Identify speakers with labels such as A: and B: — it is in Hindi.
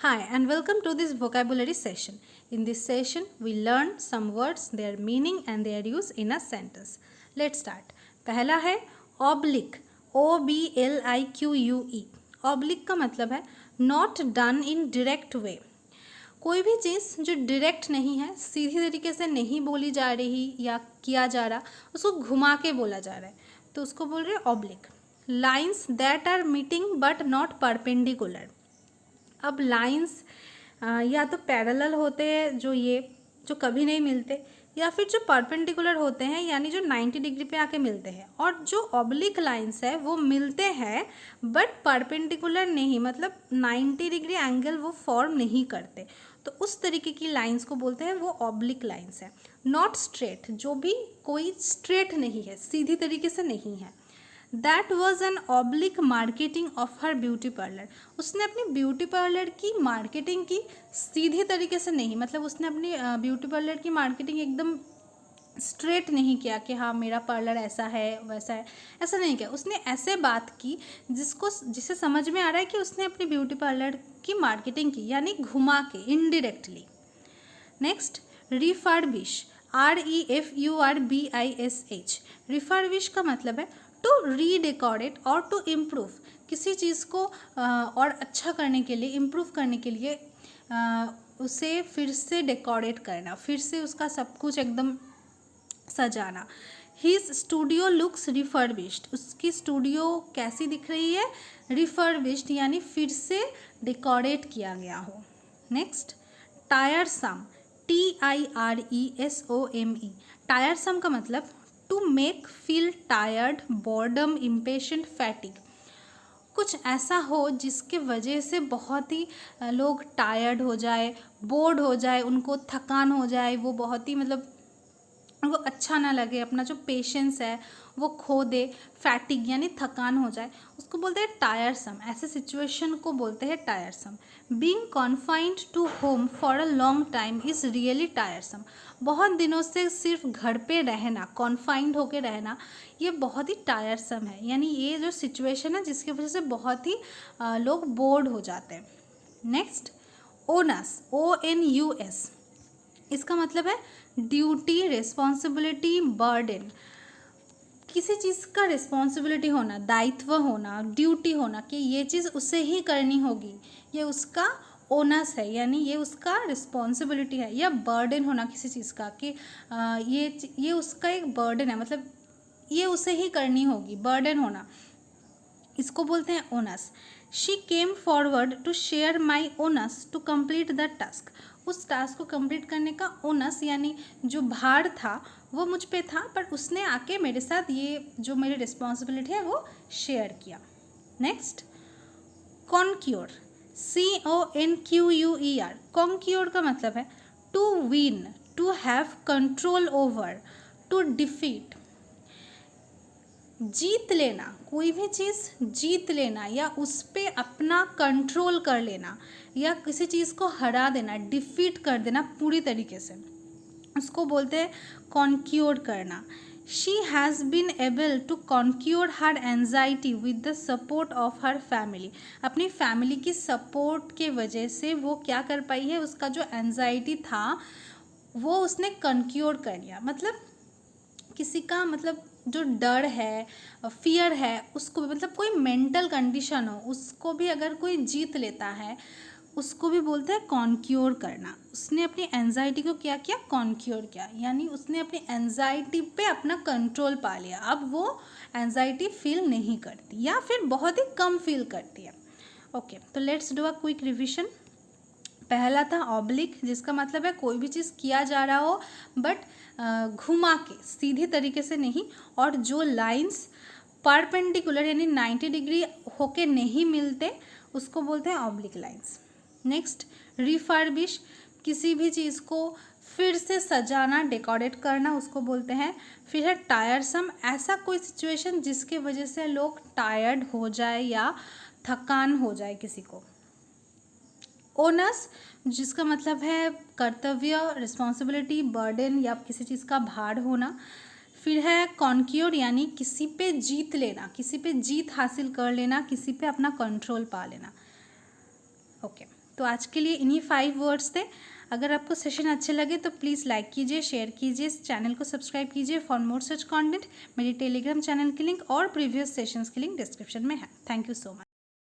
A: Hi and welcome to this vocabulary session. In this session, we learn some words, their meaning and their use in a sentence. Let's start. पहला है oblique, OBLIQUE. Oblique का मतलब है not done in direct way. कोई भी चीज़ जो डायरेक्ट नहीं है, सीधी तरीके से नहीं बोली जा रही या किया जा रहा, उसको घुमा के बोला जा रहा है, तो उसको बोल रहे हैं oblique. Lines that are meeting but not perpendicular. अब लाइंस या तो पैरेलल होते हैं जो कभी नहीं मिलते, या फिर जो परपेंडिकुलर होते हैं यानी जो 90 डिग्री पे आके मिलते हैं, और जो ऑब्लिक लाइंस है वो मिलते हैं बट परपेंडिकुलर नहीं, मतलब 90 डिग्री एंगल वो फॉर्म नहीं करते, तो उस तरीके की लाइंस को बोलते हैं वो ऑब्लिक लाइंस है. नॉट स्ट्रेट, जो भी कोई स्ट्रेट नहीं है, सीधी तरीके से नहीं है. That was an oblique marketing of her beauty parlour. उसने अपनी ब्यूटी पार्लर की मार्केटिंग की सीधी तरीके से नहीं, मतलब उसने अपनी ब्यूटी पार्लर की मार्केटिंग एकदम स्ट्रेट नहीं किया कि हाँ मेरा पार्लर ऐसा है वैसा है, ऐसा नहीं किया. उसने ऐसे बात की जिसे समझ में आ रहा है कि उसने अपनी ब्यूटी पार्लर की मार्केटिंग की, यानी घुमा के, indirectly. Next, refurbish, REFURBISH. Refurbish का मतलब है टू रीडेकोरेट और टू इम्प्रूव. किसी चीज़ को और अच्छा करने के लिए, इम्प्रूव करने के लिए उसे फिर से डेकोरेट करना, फिर से उसका सब कुछ एकदम सजाना. His studio looks refurbished. उसकी स्टूडियो कैसी दिख रही है? रिफर्बिश्ड, यानी फिर से डेकोरेट किया गया हो. Next, टायरसम, TIRESOME. टायरसम का मतलब to make feel tired, boredom, impatient, fatigue. कुछ ऐसा हो जिसके वजह से बहुत ही लोग टायर्ड हो जाए, बोर्ड हो जाए, उनको थकान हो जाए, वो बहुत ही मतलब वो अच्छा ना लगे, अपना जो पेशेंस है वो खो दे, फैटिग यानी थकान हो जाए, उसको बोलते हैं टायरसम. ऐसे सिचुएशन को बोलते हैं tiresome. Being confined to home for a long time is really tiresome. बहुत दिनों से सिर्फ घर पे रहना, कॉन्फाइंड होके रहना, ये बहुत ही टायरसम है. यानी ये जो सिचुएशन है जिसकी वजह से बहुत ही लोग बोर्ड हो जाते हैं. Next, onus, ONUS. इसका मतलब है ड्यूटी, रिस्पॉन्सिबिलिटी, बर्डन. किसी चीज़ का रिस्पॉन्सिबिलिटी होना, दायित्व होना, ड्यूटी होना कि ये चीज़ उसे ही करनी होगी, ये उसका ओनस है, यानी ये उसका रिस्पॉन्सिबिलिटी है. या बर्डन होना किसी चीज़ का कि ये उसका एक बर्डन है, मतलब ये उसे ही करनी होगी, बर्डन होना, इसको बोलते हैं onus. She came forward to share my onus to complete the task. उस टास्क को कंप्लीट करने का ओनस यानी जो भार था वो मुझ पे था, पर उसने आके मेरे साथ ये जो मेरी रिस्पॉन्सिबिलिटी है वो शेयर किया. Next, conquer, CONQUER. कॉन्क्योर का मतलब है to win, to have control over, to defeat. जीत लेना, कोई भी चीज़ जीत लेना या उस पर अपना कंट्रोल कर लेना, या किसी चीज़ को हरा देना, डिफीट कर देना पूरी तरीके से, उसको बोलते हैं कॉन्क्योर करना. She has been able to conquer her anxiety with the support of her family. अपनी फैमिली की सपोर्ट के वजह से वो क्या कर पाई है, उसका जो एंजाइटी था वो उसने कॉन्क्योर कर लिया. मतलब किसी का मतलब जो डर है, फियर है, उसको भी, मतलब कोई मेंटल कंडीशन हो, उसको भी अगर कोई जीत लेता है उसको भी बोलते हैं कॉन्क्योर करना. उसने अपनी एंजाइटी को क्या किया? कॉन्क्योर किया, यानी उसने अपनी एंजाइटी पे अपना कंट्रोल पा लिया. अब वो एंजाइटी फील नहीं करती या फिर बहुत ही कम फील करती है. ओके, तो let's do a quick revision. पहला था ऑब्लिक, जिसका मतलब है कोई भी चीज़ किया जा रहा हो बट घुमा के, सीधी तरीके से नहीं, और जो लाइंस परपेंडिकुलर यानी 90 डिग्री होके नहीं मिलते उसको बोलते हैं ऑब्लिक लाइंस. नेक्स्ट, रिफर्बिश, किसी भी चीज़ को फिर से सजाना, डेकोरेट करना, उसको बोलते हैं. फिर है टायरसम, ऐसा कोई सिचुएशन जिसके वजह से लोग टायर्ड हो जाए या थकान हो जाए किसी को. ओनस, जिसका मतलब है कर्तव्य, रिस्पॉन्सिबिलिटी, बर्डन या किसी चीज़ का भार होना. फिर है कॉन्क्योर, यानी किसी पे जीत लेना, किसी पे जीत हासिल कर लेना, किसी पे अपना कंट्रोल पा लेना. ओके, तो तो आज के लिए इन्हीं 5 वर्ड्स थे। अगर आपको सेशन अच्छे लगे तो प्लीज़ लाइक कीजिए, शेयर कीजिए, इस चैनल को सब्सक्राइब कीजिए फॉर मोर सच कंटेंट। मेरी टेलीग्राम चैनल की लिंक और प्रीवियस सेशंस की लिंक डिस्क्रिप्शन में है। Thank you so much.